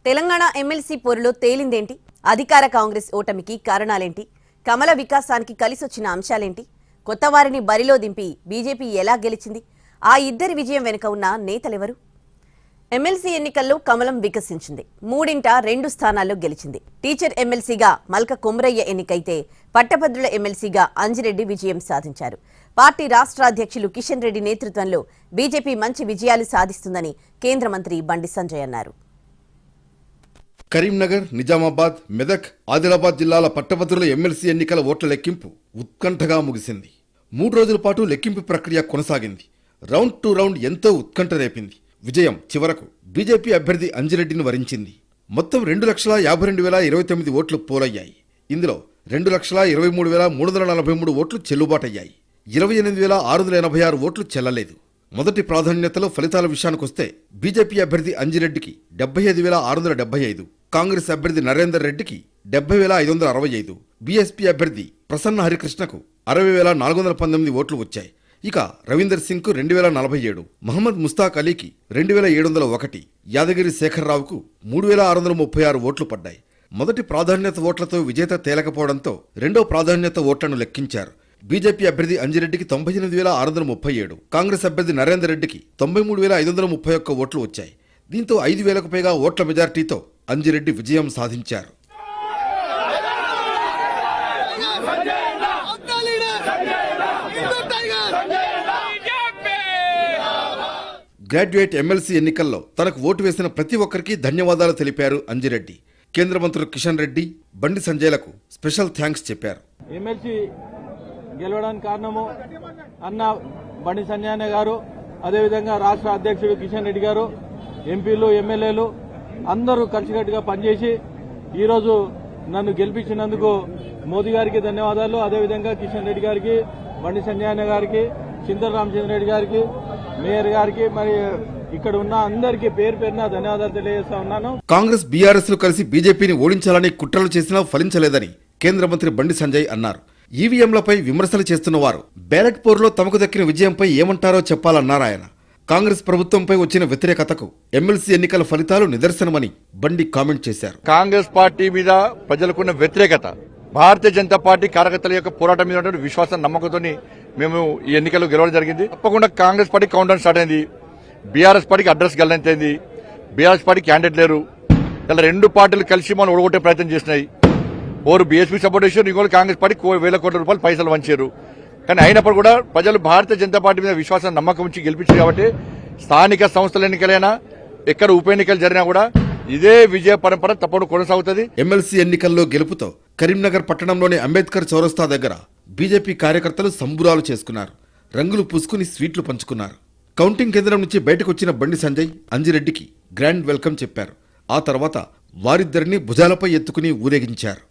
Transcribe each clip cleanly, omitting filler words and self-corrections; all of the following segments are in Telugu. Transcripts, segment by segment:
తెలంగాణ ఎమ్మెల్సీ పోరులో తేలిందేంటి? అధికార కాంగ్రెస్ ఓటమికి కారణాలేంటి? కమల వికాసానికి కలిసొచ్చిన అంశాలేంటి? కొత్త వారిని బరిలో దింపి బీజేపీ ఎలా గెలిచింది? ఆ ఇద్దరి విజయం వెనుక ఉన్న నేతలెవరు? ఎమ్మెల్సీ ఎన్నికల్లో కమలం వికసించింది. 3 స్థానాల్లో గెలిచింది. టీచర్ ఎమ్మెల్సీగా మల్క కొమరయ్య ఎన్నికైతే పట్టభద్రుల ఎమ్మెల్సీగా అంజిరెడ్డి విజయం సాధించారు. పార్టీ రాష్ట్ర అధ్యక్షులు కిషన్ రెడ్డి నేతృత్వంలో బీజేపీ మంచి విజయాలు సాధిస్తుందని కేంద్ర మంత్రి బండి సంజయ్ అన్నారు. కరీంనగర్, నిజామాబాద్, మెదక్, ఆదిలాబాద్ జిల్లాల పట్టభద్రుల ఎమ్మెల్సీ ఎన్నికల ఓట్ల లెక్కింపు ఉత్కంఠగా ముగిసింది. 3 రోజుల పాటు లెక్కింపు ప్రక్రియ కొనసాగింది. రౌండ్ టు రౌండ్ ఎంతో ఉత్కంఠ రేపింది. విజయం చివరకు బీజేపీ అభ్యర్థి అంజిరెడ్డిని వరించింది. మొత్తం 2,52,029 ఓట్లు పోలయ్యాయి. ఇందులో 2,23,343 ఓట్లు చెల్లుబాటయ్యాయి. 28,686 ఓట్లు చెల్లలేదు. మొదటి ప్రాధాన్యతలో ఫలితాల విషయానికొస్తే బీజేపీ అభ్యర్థి అంజిరెడ్డికి 75,675, కాంగ్రెస్ అభ్యర్థి నరేందర్ రెడ్డికి 70,565, బీఎస్పీ అభ్యర్థి ప్రసన్న హరికృష్ణకు 60,419 ఓట్లు వచ్చాయి. ఇక రవీందర్ సింగ్ కు 2,047, మహమ్మద్ ముస్తాక్ అలీకి 2,701, యాదగిరి శేఖర్రావుకు 3,636 ఓట్లు పడ్డాయి. మొదటి ప్రాధాన్యత ఓట్లతో విజేత తేలకపోవడంతో రెండో ప్రాధాన్యత ఓట్లను లెక్కించారు. బీజేపీ అభ్యర్థి అంజిరెడ్డికి 98,637, కాంగ్రెస్ అభ్యర్థి నరేందర్ రెడ్డికి 93,531 ఓట్లు వచ్చాయి. దీంతో 5,000కు పైగా ఓట్ల మెజార్టీతో అంజిరెడ్డి విజయం సాధించారు. గ్రాడ్యుయేట్ ఎమ్మెల్సీ ఎన్నికల్లో తనకు ఓటు వేసిన ప్రతి ఒక్కరికి ధన్యవాదాలు తెలిపారు అంజిరెడ్డి. కేంద్ర మంత్రులు కిషన్ రెడ్డి, బండి సంజయ్లకు స్పెషల్ థ్యాంక్స్ చెప్పారు. ఎమ్మెల్సీ గెలవడానికి కారణము అన్న బండి సంజయ్ గారు, అదేవిధంగా రాష్ట్ర అధ్యక్షుడు కిషన్ రెడ్డి గారు, ఎంపీలు, ఎమ్మెల్యేలు అందరూ కలిసికట్టుగా పనిచేసి ఈరోజు నన్ను గెలిపించినందుకు మోదీ గారికి ధన్యవాదాలు. అదేవిధంగా కిషన్ రెడ్డి గారికి, బండి సంజయ్ గారికి, చింతల రామచంద్ర రెడ్డి గారికి, మేయర్ గారికి, మరి ఇక్కడ ఉన్న అందరికీ పేరు పేరున ధన్యవాదాలు తెలియజేస్తా ఉన్నాను. కాంగ్రెస్, బీఆర్ఎస్ లు కలిసి బీజేపీని ఓడించాలని కుట్రలు చేసినా ఫలించలేదని కేంద్ర మంత్రి బండి సంజయ్ అన్నారు. ఈవీఎంలపై విమర్శలు చేస్తున్న వారు బ్యాలెట్ పోరులో తమకు దక్కిన విజయంపై ఏమంటారో చెప్పాలన్నారు ఆయన. కాంగ్రెస్ ప్రభుత్వంపై వచ్చిన వ్యతిరేకతకు ఎమ్మెల్సీ ఎన్నికల ఫలితాలు నిదర్శనమని బండి కామెంట్ చేశారు. కాంగ్రెస్ పార్టీ మీద ప్రజలకున్న వ్యతిరేకత, భారతీయ జనతా పార్టీ కార్యకర్తల యొక్క పోరాటం మీద విశ్వాసం, నమ్మకంతో మేము ఈ ఎన్నికల్లో గెలవడం జరిగింది. తప్పకుండా Congress party count down start అయింది. బీఆర్ఎస్ పార్టీకి అడ్రస్ గల్లంతైంది. బీఆర్ఎస్ పార్టీ క్యాండిడేట్ లేరు. ఇలా 2 పార్టీలు కలిసి మనం ఓడగొట్టే ప్రయత్నం చేసినాయి. ఓరు బీఎస్పీ సపోర్ట్ చేశారు, ఇంకోటి కాంగ్రెస్ పార్టీ 1,000 కోట్ల రూపాయలు పైసలు వంచారు. కానీ అయినప్పుడు కూడా ప్రజలు భారతీయ జనతా పార్టీ మీద విశ్వాసం, నమ్మకం ఉంచి గెలిపించారు. కాబట్టి స్థానిక సంస్థల ఎన్నికలైనా, ఎక్కడ ఉప ఎన్నికలు జరిగినా కూడా ఇదే విజయ పరంపర తప్పకుండా కొనసాగుతుంది. ఎమ్మెల్సీ ఎన్నికల్లో గెలుపుతో కరీంనగర్ పట్టణంలోని అంబేద్కర్ చౌరస్తా దగ్గర బీజేపీ కార్యకర్తలు సంబురాలు చేసుకున్నారు. రంగులు పూసుకుని స్వీట్లు పంచుకున్నారు. కౌంటింగ్ కేంద్రం నుంచి బయటకు వచ్చిన బండి సంజయ్ అంజిరెడ్డికి గ్రాండ్ వెల్కమ్ చెప్పారు. ఆ తర్వాత వారిద్దరిని భుజాలపై ఎత్తుకుని ఊరేగించారు.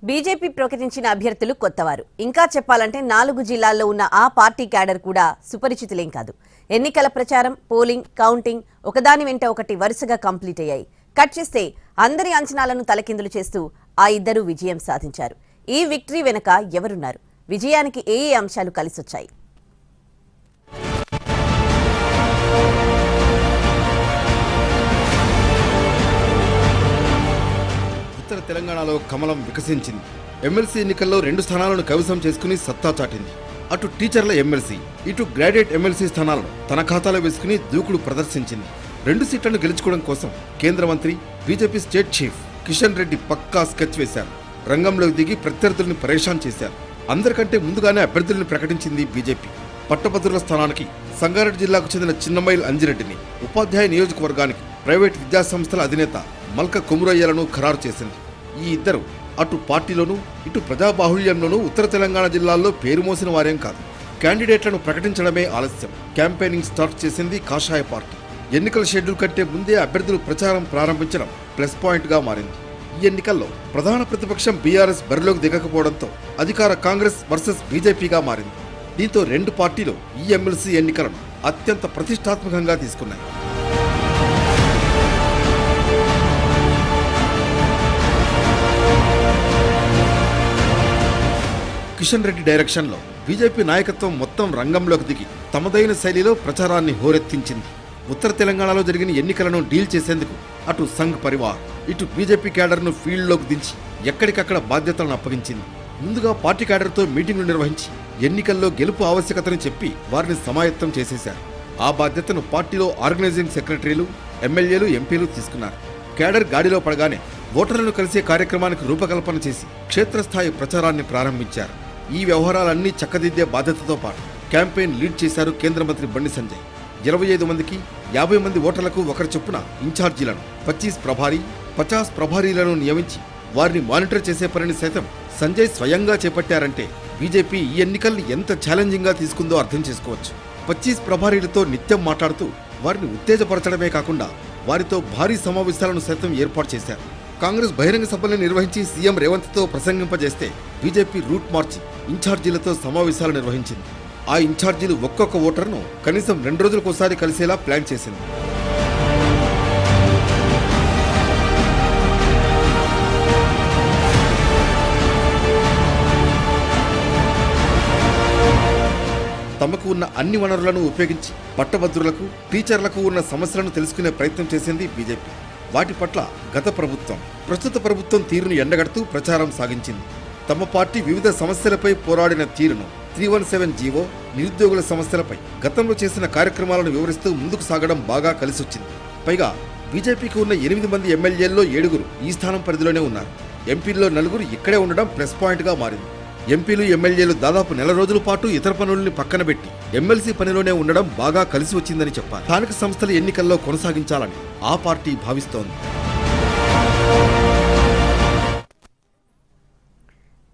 బీజేపీ ప్రకటించిన అభ్యర్థులు కొత్తవారు. ఇంకా చెప్పాలంటే 4 జిల్లాల్లో ఉన్న ఆ పార్టీ క్యాడర్ కూడా సుపరిచితులేం కాదు. ఎన్నికల ప్రచారం, పోలింగ్, కౌంటింగ్ ఒకదాని వెంట ఒకటి వరుసగా కంప్లీట్ అయ్యాయి. కట్ చేస్తే అందరి అంచనాలను తలకిందులు చేస్తూ ఆ ఇద్దరు విజయం సాధించారు. ఈ విక్టరీ వెనుక ఎవరున్నారు? విజయానికి ఏ అంశాలు కలిసొచ్చాయి? ఉత్తర తెలంగాణలో కమలం వికసించింది. ఎమ్మెల్సీ ఎన్నికల్లో 2 స్థానాలను కైవసం చేసుకుని సత్తా చాటింది. అటు టీచర్ల ఎమ్మెల్సీ, ఇటు గ్రాడ్యుయేట్ ఎమ్మెల్సీ స్థానాలను తన ఖాతాలో వేసుకుని దూకుడు ప్రదర్శించింది. 2 సీట్లను గెలుచుకోవడం కోసం కేంద్ర మంత్రి, BJP state chief Kishan Reddy పక్కా స్కెచ్ వేశారు. రంగంలోకి దిగి ప్రత్యర్థుల్ని పరేషాన్ చేశారు. అందరికంటే ముందుగానే అభ్యర్థులను ప్రకటించింది బీజేపీ. పట్టభద్రుల స్థానానికి సంగారెడ్డి జిల్లాకు చెందిన చిన్నమైల్ అంజిరెడ్డిని, ఉపాధ్యాయ నియోజకవర్గానికి ప్రైవేట్ విద్యాసంస్థల అధినేత మల్క కొమరయ్యలను ఖరారు చేసింది. ఈ ఇద్దరు అటు పార్టీలోనూ, ఇటు ప్రజాబాహుళ్యంలోనూ ఉత్తర తెలంగాణ జిల్లాల్లో పేరు మోసిన వారేం కాదు. క్యాండిడేట్లను ప్రకటించడమే ఆలస్యం. క్యాంపెయినింగ్ స్టార్ట్ చేసింది కాషాయ పార్టీ. ఎన్నికల షెడ్యూల్ కంటే ముందే అభ్యర్థులు ప్రచారం ప్రారంభించడం ప్లస్ పాయింట్ గా మారింది. ఈ ఎన్నికల్లో ప్రధాన ప్రతిపక్షం బీఆర్ఎస్ బరిలోకి దిగకపోవడంతో అధికార కాంగ్రెస్ వర్సెస్ బీజేపీగా మారింది. దీంతో 2 పార్టీలు ఈ ఎమ్మెల్సీ ఎన్నికలను అత్యంత ప్రతిష్టాత్మకంగా తీసుకున్నాయి. కిషన్ రెడ్డి డైరెక్షన్లో బీజేపీ నాయకత్వం మొత్తం రంగంలోకి దిగి తమదైన శైలిలో ప్రచారాన్ని హోరెత్తించింది. ఉత్తర తెలంగాణలో జరిగిన ఎన్నికలను డీల్ చేసేందుకు అటు సంఘ్ పరివార్, ఇటు బీజేపీ క్యాడర్ను ఫీల్డ్లోకి దించి ఎక్కడికక్కడ బాధ్యతలను అప్పగించింది. ముందుగా పార్టీ క్యాడర్తో మీటింగులు నిర్వహించి ఎన్నికల్లో గెలుపు ఆవశ్యకతను చెప్పి వారిని సమాయత్తం చేసేశారు. ఆ బాధ్యతను పార్టీలో ఆర్గనైజింగ్ సెక్రటరీలు, ఎమ్మెల్యేలు, ఎంపీలు తీసుకున్నారు. క్యాడర్ గాడిలో పడగానే ఓటర్లను కలిసే కార్యక్రమానికి రూపకల్పన చేసి క్షేత్రస్థాయి ప్రచారాన్ని ప్రారంభించారు. ఈ వ్యవహారాలన్నీ చక్కదిద్దే బాధ్యతతో పాటు క్యాంపెయిన్ లీడ్ చేశారు కేంద్ర మంత్రి బండి సంజయ్. 25 మందికి 50 మంది ఓటర్లకు ఒకరి చొప్పున ఇన్ఛార్జీలను 50 ప్రభారీలను నియమించి వారిని మానిటర్ చేసే పనిని సైతం సంజయ్ స్వయంగా చేపట్టారంటే బీజేపీ ఈ ఎన్నికల్ని ఎంత ఛాలెంజింగ్ గా తీసుకుందో అర్థం చేసుకోవచ్చు. 25 ప్రభారీలతో నిత్యం మాట్లాడుతూ వారిని ఉత్తేజపరచడమే కాకుండా వారితో భారీ సమావేశాలను సైతం ఏర్పాటు చేశారు. కాంగ్రెస్ బహిరంగ సభలను నిర్వహించి సీఎం రేవంత్తో ప్రసంగింపజేస్తే బీజేపీ రూట్ మార్చి ఇన్ఛార్జీలతో సమావేశాలు నిర్వహించింది. ఆ ఇన్ఛార్జీలు ఒక్కొక్క ఓటర్ను కనీసం 2 రోజులకోసారి కలిసేలా ప్లాన్ చేసింది. తమకు ఉన్న అన్ని వనరులను ఉపయోగించి పట్టభద్రులకు, టీచర్లకు ఉన్న సమస్యలను తెలుసుకునే ప్రయత్నం చేసింది బీజేపీ. వాటి పట్ల గత ప్రభుత్వం, ప్రస్తుత ప్రభుత్వం తీరును ఎండగడుతూ ప్రచారం సాగించింది. తమ పార్టీ వివిధ సమస్యలపై పోరాడిన తీరును, 317 జీవో, నిరుద్యోగుల సమస్యలపై గతంలో చేసిన కార్యక్రమాలను వివరిస్తూ ముందుకు సాగడం బాగా కలిసొచ్చింది. పైగా బీజేపీకి ఉన్న 8 మంది ఎమ్మెల్యేల్లో 7 ఈ స్థానం పరిధిలోనే ఉన్నారు. ఎంపీల్లో 4 ఇక్కడే ఉండడం ప్లస్ పాయింట్గా మారింది. ఎంపీలు, ఎమ్మెల్యేలు దాదాపు 4 రోజుల పాటు ఇతర పనుల్ని పక్కన పెట్టి ఎమ్మెల్సీ పనిలోనే ఉండడం బాగా కలిసి వచ్చిందని చెప్పాలి. స్థానిక సంస్థల ఎన్నికల్లో కొనసాగించాలని ఆ పార్టీ భావిస్తోంది.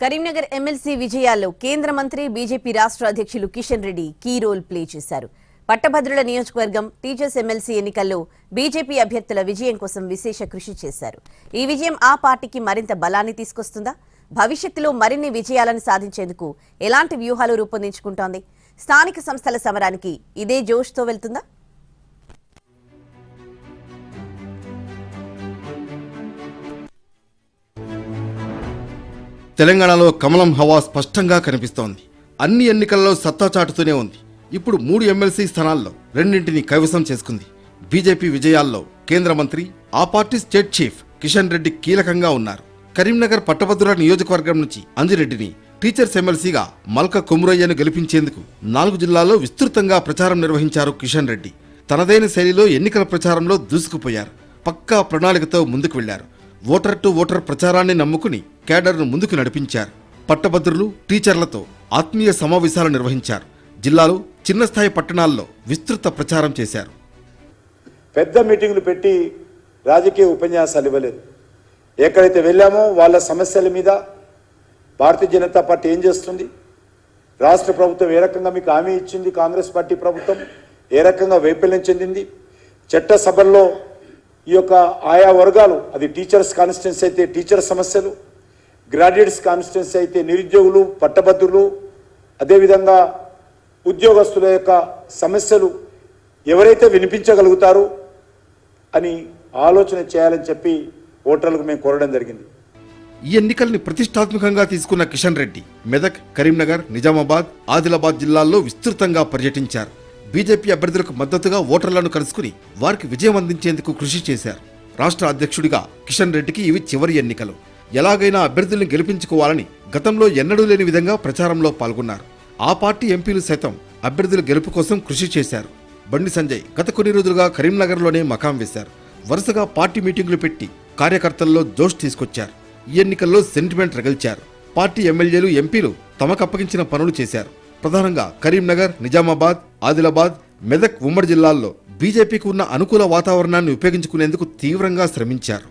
కరీంనగర్ ఎమ్మెల్సీ విజయాల్లో కేంద్ర మంత్రి, బీజేపీ రాష్ట్ర అధ్యక్షులు Kishan Reddy key role play చేశారు. పట్టభద్రుల నియోజకవర్గం టీచర్స్ ఎమ్మెల్సీ ఎన్నికల్లో బీజేపీ అభ్యర్థుల విజయం కోసం విశేష కృషి చేశారు. ఈ విజయం ఆ పార్టీకి మరింత బలాన్ని తీసుకొస్తుందా? భవిష్యత్తులో మరిన్ని విజయాలను సాధించేందుకు ఎలాంటి వ్యూహాలు రూపొందించుకుంటోంది? స్థానిక సంస్థల సమరానికి ఇదే జోష్తో వెళ్తుందా? తెలంగాణలో కమలం హవా స్పష్టంగా కనిపిస్తోంది. అన్ని ఎన్నికల్లో సత్తా చాటుతూనే ఉంది. ఇప్పుడు 3 ఎమ్మెల్సీ స్థానాల్లో 2 కైవసం చేసుకుంది. బీజేపీ విజయాల్లో కేంద్ర మంత్రి, ఆ party state chief Kishan Reddy కీలకంగా ఉన్నారు. కరీంనగర్ పట్టభద్రుల నియోజకవర్గం నుంచి అంజిరెడ్డిని టీచర్స్ ఎమ్మెల్సీగా మల్క కొమురయ్యను గెలిపించేందుకు 4 జిల్లాల్లో విస్తృతంగా ప్రచారం నిర్వహించారు కిషన్ రెడ్డి. తనదైన శైలిలో ఎన్నికల ప్రచారంలో దూసుకుపోయారు. పక్కా ప్రణాళికతో ముందుకు వెళ్లారు. ఓటర్ టు ఓటర్ ప్రచారాన్ని నమ్ముకుని క్యాడర్ను ముందుకు నడిపించారు. పట్టభద్రులు, టీచర్లతో ఆత్మీయ సమావేశాలు నిర్వహించారు. జిల్లాలో చిన్న స్థాయి పట్టణాల్లో విస్తృత ప్రచారం చేశారు. పెద్ద మీటింగులు పెట్టి రాజకీయ ఉపన్యాసాలు ఇవ్వలేదు. ఎక్కడైతే వెళ్ళామో వాళ్ళ సమస్యల మీద భారతీయ జనతా పార్టీ ఏం చేస్తుంది, రాష్ట్ర ప్రభుత్వం ఏ రకంగా మీకు హామీ ఇచ్చింది, కాంగ్రెస్ పార్టీ ప్రభుత్వం ఏ రకంగా వైఫల్యం చెందింది, చట్టసభల్లో ఈ యొక్క ఆయా వర్గాలు, అది టీచర్స్ కాన్స్టిట్యున్సీ అయితే టీచర్ సమస్యలు, గ్రాడ్యుయేట్స్ కాన్స్టిట్యున్సీ అయితే నిరుద్యోగులు, పట్టభద్రులు, అదేవిధంగా ఉద్యోగస్తుల యొక్క సమస్యలు ఎవరైతే వినిపించగలుగుతారు అని ఆలోచన చేయాలని చెప్పి ఓటర్లకు మేము కోరడం జరిగింది. ఈ ఎన్నికల్ని ప్రతిష్టాత్మకంగా తీసుకున్న కిషన్ రెడ్డి మెదక్, కరీంనగర్, నిజామాబాద్, ఆదిలాబాద్ జిల్లాల్లో విస్తృతంగా పర్యటించారు. బీజేపీ అభ్యర్థులకు మద్దతుగా ఓటర్లను కలుసుకుని వారికి విజయం అందించేందుకు కృషి చేశారు. రాష్ట్ర అధ్యక్షుడిగా కిషన్ రెడ్డికి ఇవి చివరి ఎన్నికలు. ఎలాగైనా అభ్యర్థుల్ని గెలిపించుకోవాలని గతంలో ఎన్నడూ లేని విధంగా ప్రచారంలో పాల్గొన్నారు. ఆ పార్టీ ఎంపీలు సైతం అభ్యర్థుల గెలుపు కోసం కృషి చేశారు. బండి సంజయ్ గత కొన్ని రోజులుగా కరీంనగర్లోనే మకాం వేశారు. వరుసగా పార్టీ మీటింగులు పెట్టి కార్యకర్తల్లో జోష్ తీసుకొచ్చారు. ఈ ఎన్నికల్లో సెంటిమెంట్ రగిల్చారు. పార్టీ ఎమ్మెల్యేలు, ఎంపీలు తమకు అప్పగించిన పనులు చేశారు. ప్రధానంగా కరీంనగర్, నిజామాబాద్, ఆదిలాబాద్, మెదక్ ఉమ్మడి జిల్లాల్లో బీజేపీకి ఉన్న అనుకూల వాతావరణాన్ని ఉపయోగించుకునేందుకు తీవ్రంగా శ్రమించారు.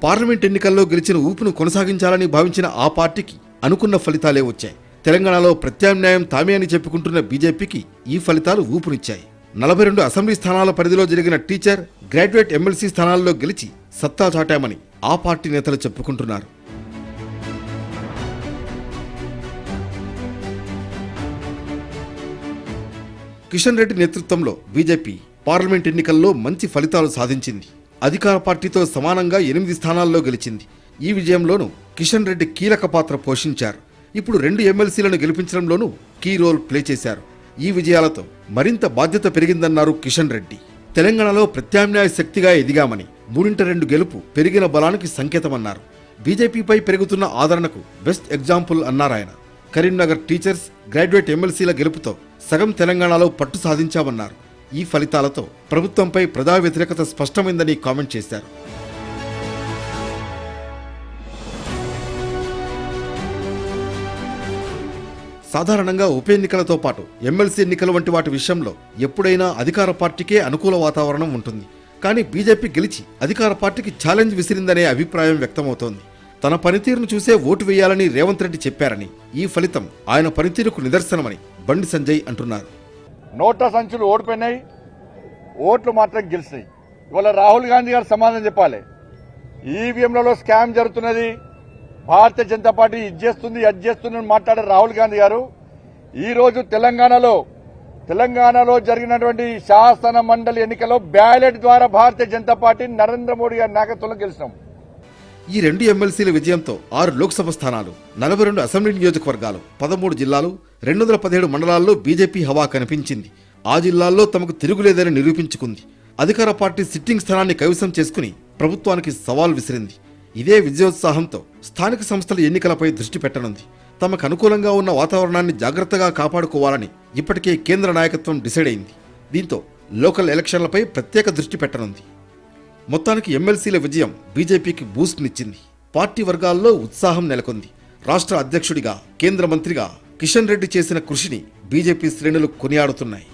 పార్లమెంట్ ఎన్నికల్లో గెలిచిన ఊపును కొనసాగించాలని భావించిన ఆ పార్టీకి అనుకున్న ఫలితాలే వచ్చాయి. తెలంగాణలో ప్రత్యామ్నాయం తామే అని చెప్పుకుంటున్న బీజేపీకి ఈ ఫలితాలు ఊపునిచ్చాయి. 42 అసెంబ్లీ స్థానాల పరిధిలో జరిగిన టీచర్, గ్రాడ్యుయేట్ ఎమ్మెల్సీ స్థానాల్లో గెలిచి సత్తా చాటామని ఆ పార్టీ నేతలు చెప్పుకుంటున్నారు. కిషన్ రెడ్డి నేతృత్వంలో బీజేపీ పార్లమెంట్ ఎన్నికల్లో మంచి ఫలితాలు సాధించింది. అధికార పార్టీతో సమానంగా 8 స్థానాల్లో గెలిచింది. ఈ విజయంలోనూ కిషన్ రెడ్డి కీలక పాత్ర పోషించారు. ఇప్పుడు 2 ఎమ్మెల్సీలను గెలిపించడంలోనూ కీ రోల్ ప్లే చేశారు. ఈ విజయాలతో మరింత బాధ్యత పెరిగిందన్నారు కిషన్ రెడ్డి. తెలంగాణలో ప్రత్యామ్నాయ శక్తిగా ఎదిగామని, 3-2 గెలుపు పెరిగిన బలానికి సంకేతమన్నారు. బీజేపీపై పెరుగుతున్న ఆదరణకు బెస్ట్ ఎగ్జాంపుల్ అన్నారాయన. కరీంనగర్ టీచర్స్, గ్రాడ్యుయేట్ ఎమ్మెల్సీల గెలుపుతో సగం తెలంగాణలో పట్టు సాధించామన్నారు. ఈ ఫలితాలతో ప్రభుత్వంపై ప్రజా వ్యతిరేకత స్పష్టమైందని కామెంట్ చేశారు. సాధారణంగా ఉప ఎన్నికలతో పాటు ఎమ్మెల్సీ ఎన్నికల వంటి వాటి విషయంలో ఎప్పుడైనా అధికార పార్టీకే అనుకూల వాతావరణం ఉంటుంది. కానీ బీజేపీ గెలిచి అధికార పార్టీకి ఛాలెంజ్ విసిరిందనే అభిప్రాయం వ్యక్తమవుతోంది. తన పనితీరును చూసే ఓటు వేయాలని రేవంత్ రెడ్డి చెప్పారని, ఈ ఫలితం ఆయన పనితీరుకు నిదర్శనమని బండి సంజయ్ అంటున్నారు. నోట్ల సంచులు ఓడిపోయినాయి, ఓట్లు మాత్రం గెలిచినాయి. ఇవాళ రాహుల్ గాంధీ గారు సమాధానం చెప్పాలి. ఈవీఎంలలో స్కామ్ జరుగుతున్నది, భారతీయ జనతా పార్టీ ఇది చేస్తుంది అది చేస్తుంది అని మాట్లాడే రాహుల్ గాంధీ గారు ఈ రోజు తెలంగాణలో జరిగినటువంటి శాసన మండలి ఎన్నికల్లో బ్యాలెట్ ద్వారా భారతీయ జనతా పార్టీ నరేంద్ర మోడీ గారి నాయకత్వంలో గెలిచినాం. ఈ 2 ఎమ్మెల్సీల విజయంతో 6 లోక్సభ స్థానాలు, 42 అసెంబ్లీ నియోజకవర్గాలు, 13 జిల్లాలు, 217 మండలాల్లో బీజేపీ హవా కనిపించింది. ఆ జిల్లాల్లో తమకు తిరుగులేదని నిరూపించుకుంది. అధికార పార్టీ సిట్టింగ్ స్థానాన్ని కైవసం చేసుకుని ప్రభుత్వానికి సవాల్ విసిరింది. ఇదే విజయోత్సాహంతో స్థానిక సంస్థల ఎన్నికలపై దృష్టి పెట్టనుంది. తమకు అనుకూలంగా ఉన్న వాతావరణాన్ని జాగ్రత్తగా కాపాడుకోవాలని ఇప్పటికే కేంద్ర నాయకత్వం డిసైడ్ అయింది. దీంతో లోకల్ ఎలక్షన్లపై ప్రత్యేక దృష్టి పెట్టనుంది. మొత్తానికి ఎమ్మెల్సీల విజయం బీజేపీకి బూస్ట్నిచ్చింది. పార్టీ వర్గాల్లో ఉత్సాహం నెలకొంది. రాష్ట్ర అధ్యక్షుడిగా, కేంద్ర మంత్రిగా కిషన్ రెడ్డి చేసిన కృషిని బీజేపీ శ్రేణులు కొనియాడుతున్నాయి.